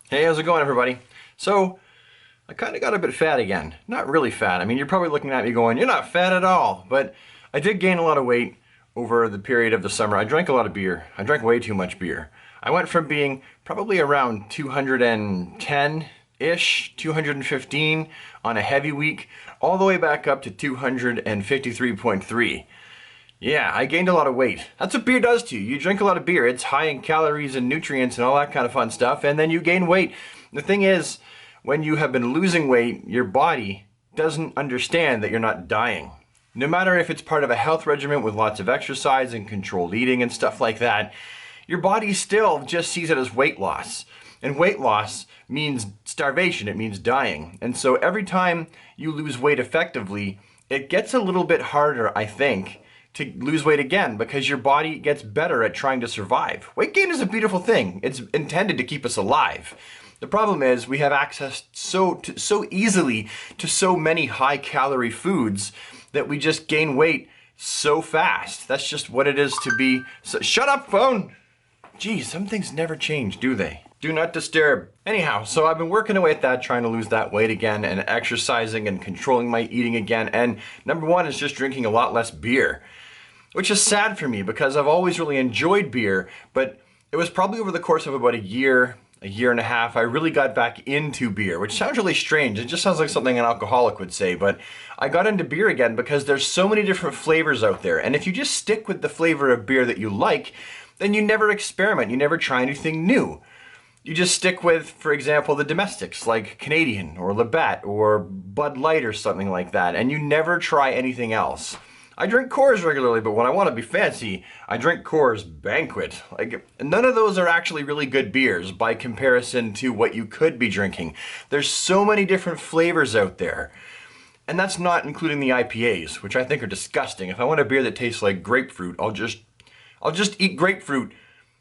Hey, how's it going, everybody? So, I kind of got a bit fat again. Not really fat. I mean, you're probably looking at me going, you're not fat at all. But I did gain a lot of weight over the period of the summer. I drank a lot of beer. I drank way too much beer. I went from being probably around 210-ish, 215 on a heavy week, all the way back up to 253.3. Yeah, I gained a lot of weight. That's what beer does to you. You drink a lot of beer. It's high in calories and nutrients and all that kind of fun stuff, and then you gain weight. The thing is, when you have been losing weight, your body doesn't understand that you're not dying. No matter if it's part of a health regimen with lots of exercise and controlled eating and stuff like that, your body still just sees it as weight loss. And weight loss means starvation, it means dying. And so every time you lose weight effectively, it gets a little bit harder, I think, to lose weight again because your body gets better at trying to survive. Weight gain is a beautiful thing. It's intended to keep us alive. The problem is we have access so easily to so many high-calorie foods that we just gain weight so fast. That's just what it is to be. So, shut up, phone! Geez, some things never change, do they? Do not disturb. Anyhow, so I've been working away at that, trying to lose that weight again and exercising and controlling my eating again. And number one is just drinking a lot less beer, which is sad for me because I've always really enjoyed beer, but it was probably over the course of about a year and a half, I really got back into beer, which sounds really strange. It just sounds like something an alcoholic would say, but I got into beer again because there's so many different flavors out there. And if you just stick with the flavor of beer that you like, then you never experiment, you never try anything new. You just stick with, for example, the domestics like Canadian or Labatt or Bud Light or something like that, and you never try anything else. I drink Coors regularly, but when I want to be fancy, I drink Coors Banquet. Like, none of those are actually really good beers by comparison to what you could be drinking. There's so many different flavors out there. And that's not including the IPAs, which I think are disgusting. If I want a beer that tastes like grapefruit, I'll just eat grapefruit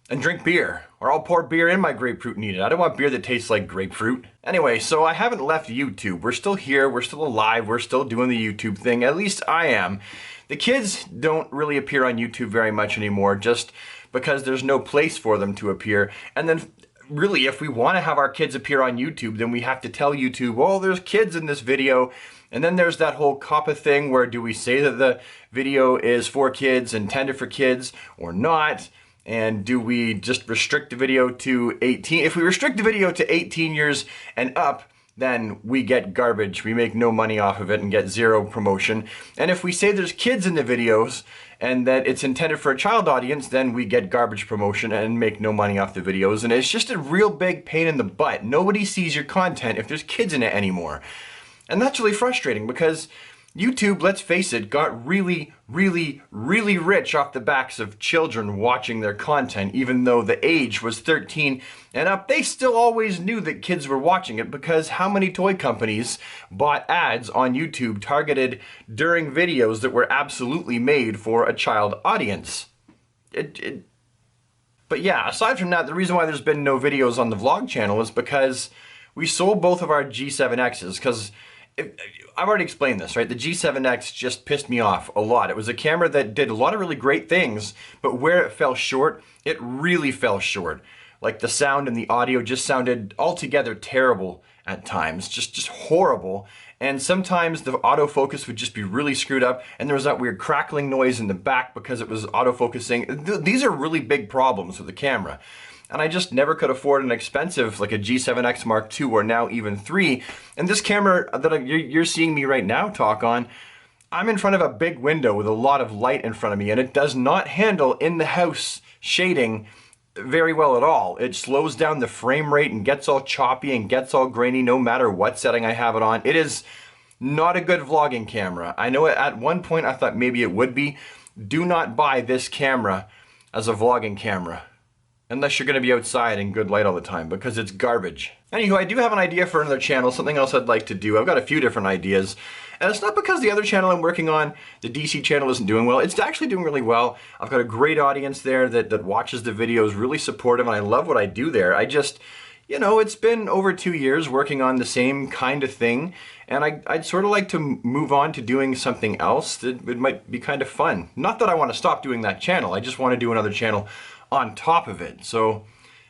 and drink beer. Or I'll pour beer in my grapefruit and eat it. I don't want beer that tastes like grapefruit. Anyway, so I haven't left YouTube. We're still here, we're still alive, we're still doing the YouTube thing. At least I am. The kids don't really appear on YouTube very much anymore just because there's no place for them to appear. And then really, if we want to have our kids appear on YouTube, then we have to tell YouTube, oh, there's kids in this video. And then there's that whole COPPA thing where do we say that the video is for kids, intended for kids, or not? And do we just restrict the video to 18? If we restrict the video to 18 years and up, then we get garbage. We make no money off of it and get zero promotion. And if we say there's kids in the videos and that it's intended for a child audience, then we get garbage promotion and make no money off the videos. And it's just a real big pain in the butt. Nobody sees your content if there's kids in it anymore. And that's really frustrating because YouTube, let's face it, got really rich off the backs of children watching their content. Even though the age was 13 and up, they still always knew that kids were watching it because how many toy companies bought ads on YouTube targeted during videos that were absolutely made for a child audience? But yeah, aside from that, the reason why there's been no videos on the vlog channel is because we sold both of our G7Xs because I've already explained this, right? The G7X just pissed me off a lot. It was a camera that did a lot of really great things, but where it fell short, it really fell short. Like the sound and the audio just sounded altogether terrible at times, just horrible. And sometimes the autofocus would just be really screwed up, and there was that weird crackling noise in the back because it was autofocusing. These are really big problems with the camera. And I just never could afford an expensive, like a G7X Mark II or now even 3. And this camera that you're seeing me right now talk on, I'm in front of a big window with a lot of light in front of me, and it does not handle in-the-house shading very well at all. It slows down the frame rate and gets all choppy and gets all grainy no matter what setting I have it on. It is not a good vlogging camera. I know at one point I thought maybe it would be. Do not buy this camera as a vlogging camera. Unless you're going to be outside in good light all the time, because it's garbage. Anywho, I do have an idea for another channel, something else I'd like to do. I've got a few different ideas. And it's not because the other channel I'm working on, the DC channel, isn't doing well. It's actually doing really well. I've got a great audience there that watches the videos, really supportive, and I love what I do there. I just, you know, it's been over 2 years working on the same kind of thing, and I'd sort of like to move on to doing something else that it might be kind of fun. Not that I want to stop doing that channel, I just want to do another channel on top of it. So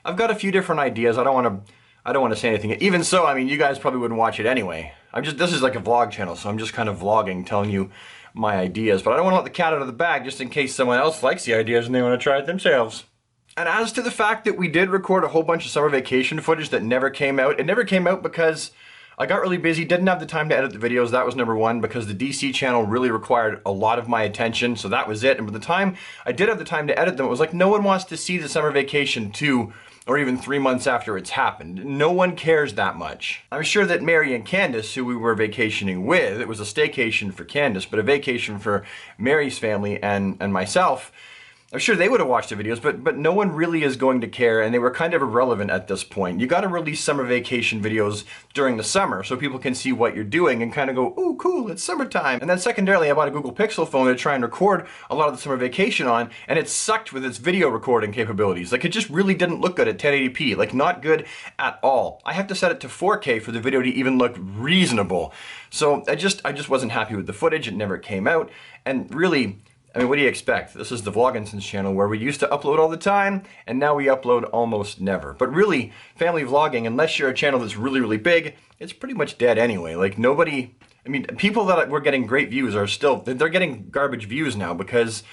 I've got a few different ideas. I don't want to I don't want to say anything. Even so, I mean, you guys probably wouldn't watch it anyway. This is like a vlog channel, so I'm just kind of vlogging, telling you my ideas. But I don't want to let the cat out of the bag just in case someone else likes the ideas and they want to try it themselves. And as to the fact that we did record a whole bunch of summer vacation footage that never came out, it never came out because I got really busy, didn't have the time to edit the videos. That was number one, because the DC channel really required a lot of my attention, so that was it. And by the time I did have the time to edit them, it was like no one wants to see the summer vacation 2 or even 3 months after it's happened. No one cares that much. I'm sure that Mary and Candace, who we were vacationing with, it was a staycation for Candace, but a vacation for Mary's family and myself, I'm sure they would have watched the videos, but no one really is going to care, and they were kind of irrelevant at this point. You got to release summer vacation videos during the summer so people can see what you're doing and kind of go, ooh, cool, it's summertime. And then secondarily, I bought a Google Pixel phone to try and record a lot of the summer vacation on, and it sucked with its video recording capabilities. Like, it just really didn't look good at 1080p, like not good at all. I have to set it to 4K for the video to even look reasonable. So I just wasn't happy with the footage. It never came out, and really, I mean, what do you expect? This is the Vloginsons channel where we used to upload all the time, and now we upload almost never. But really, family vlogging, unless you're a channel that's really, really big, it's pretty much dead anyway. Like, nobody, I mean, people that were getting great views are still, they're getting garbage views now because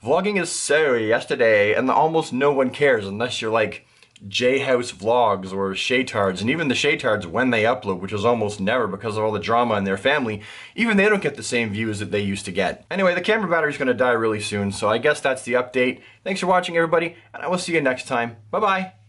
vlogging is so yesterday, and almost no one cares unless you're like J-House Vlogs or Shaytards, and even the Shaytards, when they upload, which is almost never because of all the drama in their family, even they don't get the same views that they used to get. Anyway, the camera battery's going to die really soon, so I guess that's the update. Thanks for watching, everybody, and I will see you next time. Bye-bye.